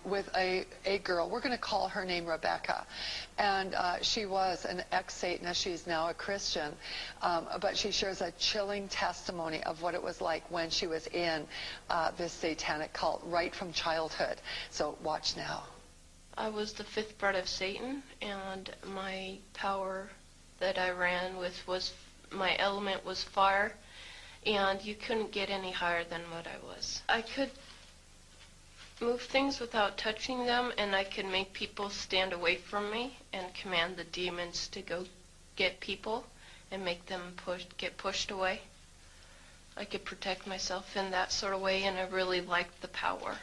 with a girl. We're going to call her name Rebecca. And she was an ex-Satanist. She's now a Christian. But she shares a chilling testimony of what it was like when she was in this satanic cult right from childhood. So watch now. I was the fifth bred of Satan, and my power that I ran with was, my element was fire, and you couldn't get any higher than what I was. I could move things without touching them, and I could make people stand away from me and command the demons to go get people and make them get pushed away. I could protect myself in that sort of way, and I really liked the power.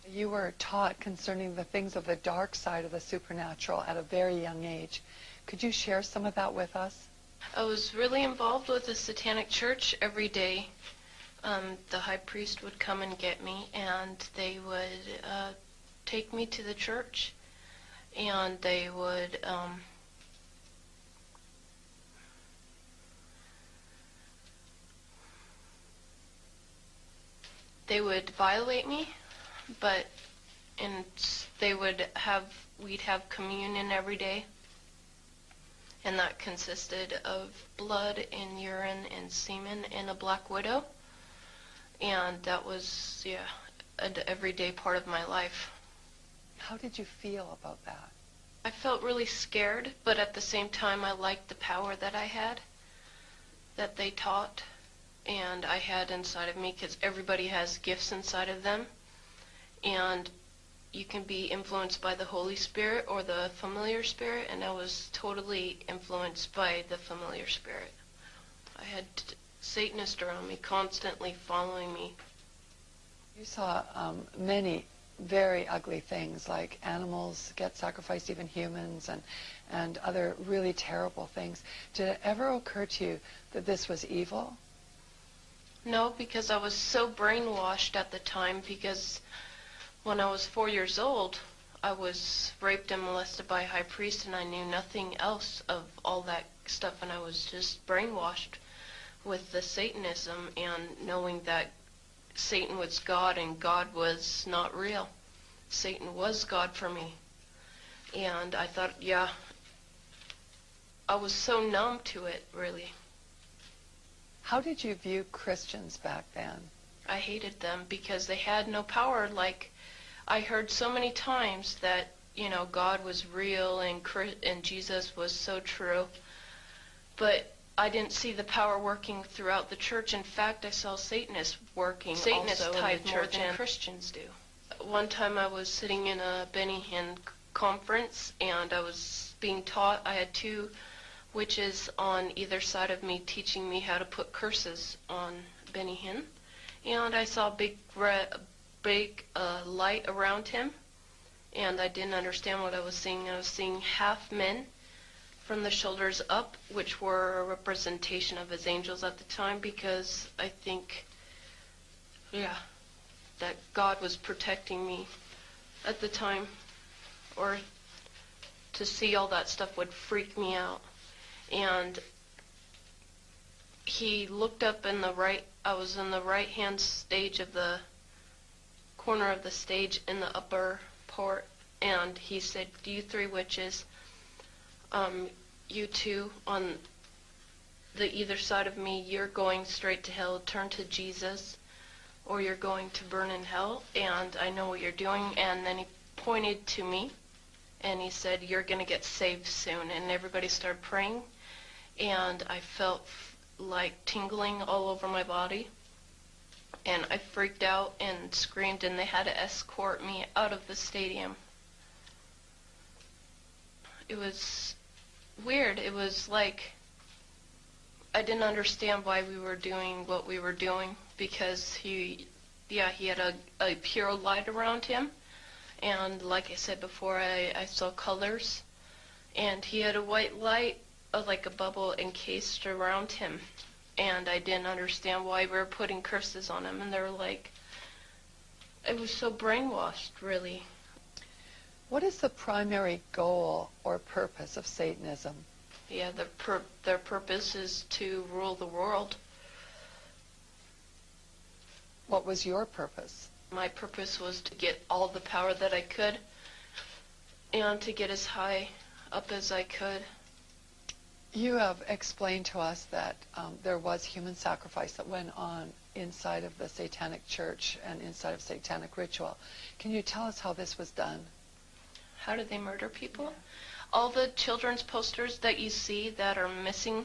You were taught concerning the things of the dark side of the supernatural at a very young age. Could you share some of that with us? I was really involved with the satanic church every day. The high priest would come and get me, and they would take me to the church, and they would violate me, but we'd have communion every day, and that consisted of blood and urine and semen and a black widow. And that was, an everyday part of my life. How did you feel about that? I felt really scared, but at the same time I liked the power that I had, that they taught, and I had inside of me, because everybody has gifts inside of them, and you can be influenced by the Holy Spirit or the familiar spirit, and I was totally influenced by the familiar spirit. I had Satanists around me, constantly following me. You saw many very ugly things, like animals get sacrificed, even humans, and other really terrible things. Did it ever occur to you that this was evil? No, because I was so brainwashed at the time, because when I was 4 years old, I was raped and molested by a high priest, and I knew nothing else of all that stuff, and I was just brainwashed with the Satanism and knowing that Satan was God and God was not real. Satan was God for me. And I thought, I was so numb to it, really. How did you view Christians back then? I hated them because they had no power. Like, I heard so many times that, God was real and Jesus was so true. But I didn't see the power working throughout the church. In fact, I saw Satanists working also in the church more than Christians do. One time I was sitting in a Benny Hinn conference, and I was being taught. I had two witches on either side of me teaching me how to put curses on Benny Hinn. And I saw a big light around him, and I didn't understand what I was seeing. I was seeing half men from the shoulders up, which were a representation of his angels at the time, because I think, that God was protecting me at the time, or to see all that stuff would freak me out. And he looked up I was in the right-hand stage of the corner of the stage in the upper part, and he said, "You three witches, you two on the either side of me, you're going straight to hell. Turn to Jesus, or you're going to burn in hell, and I know what you're doing." And then he pointed to me, and he said, "You're going to get saved soon." And everybody started praying, and I felt like tingling all over my body, and I freaked out and screamed, and they had to escort me out of the stadium. It was weird. It was like I didn't understand why we were doing what we were doing, because he had a pure light around him, and like I said before, I saw colors, and he had a white light, like a bubble encased around him, and I didn't understand why we were putting curses on him, and they were like, it was so brainwashed, really. What is the primary goal or purpose of Satanism? Yeah, their purpose is to rule the world. What was your purpose? My purpose was to get all the power that I could and to get as high up as I could. You have explained to us that there was human sacrifice that went on inside of the satanic church and inside of satanic ritual. Can you tell us how this was done? How did they murder people? All the children's posters that you see that are missing,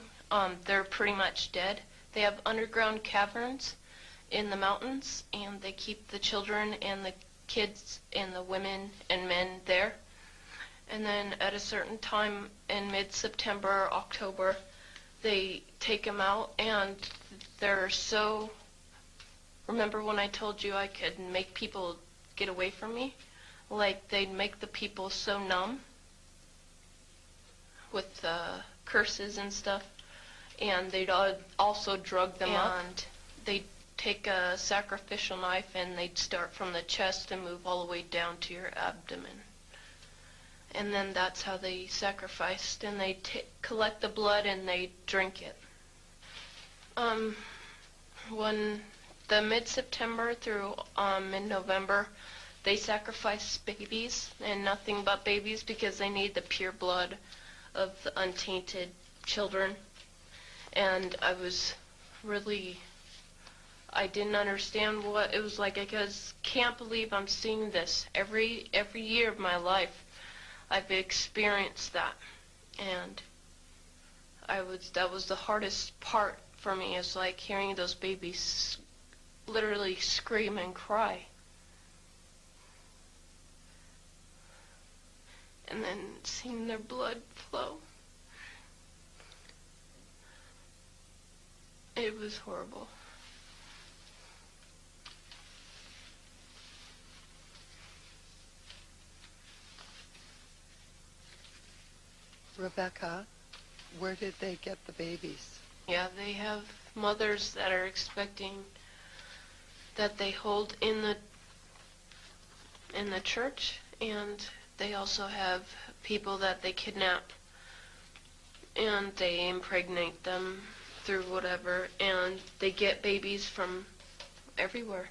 they're pretty much dead. They have underground caverns in the mountains, and they keep the children and the kids and the women and men there. And then at a certain time in mid-September, October, they take them out, and they're so... Remember when I told you I could make people get away from me? Like, they'd make the people so numb with curses and stuff, and they'd also drug them up. And they'd take a sacrificial knife, and they'd start from the chest and move all the way down to your abdomen. And then that's how they sacrificed, and they collect the blood and they drink it. When the mid-September through mid-November, they sacrifice babies, and nothing but babies, because they need the pure blood of the untainted children. And I didn't understand what it was like. I can't believe I'm seeing this every year of my life. I've experienced that, and that was the hardest part for me, is like hearing those babies literally scream and cry, and then seeing their blood flow. It was horrible. Rebecca, where did they get the babies? Yeah, they have mothers that are expecting, that they hold in the church, and they also have people that they kidnap, and they impregnate them through whatever, and they get babies from everywhere.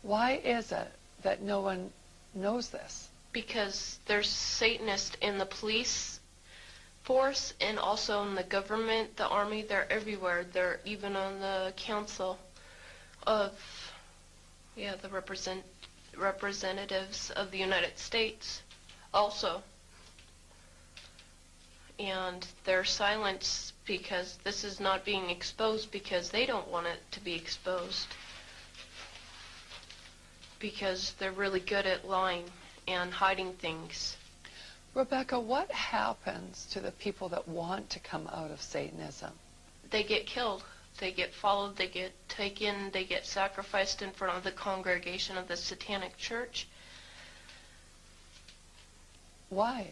Why is it that no one knows this? Because there's Satanists in the police force, and also in the government, the army. They're everywhere. They're even on the council of, the representatives of the United States also. And they're silenced because this is not being exposed, because they don't want it to be exposed, because they're really good at lying and hiding things. Rebecca, what happens to the people that want to come out of Satanism? They get killed. They get followed. They get taken. They get sacrificed in front of the congregation of the Satanic Church. Why?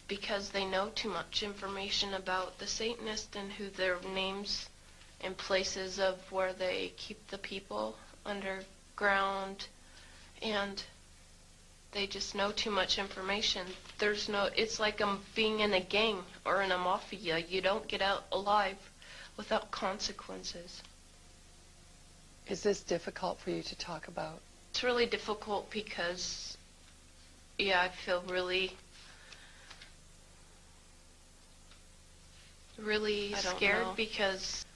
Because they know too much information about the Satanists and who their names and places of where they keep the people underground, and they just know too much information. It's like being in a gang or in a mafia. You don't get out alive without consequences. Is this difficult for you to talk about? It's really difficult because, I feel really scared, because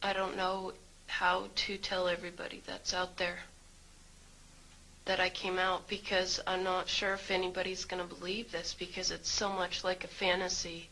I don't know how to tell everybody that's out there that I came out, because I'm not sure if anybody's going to believe this, because it's so much like a fantasy.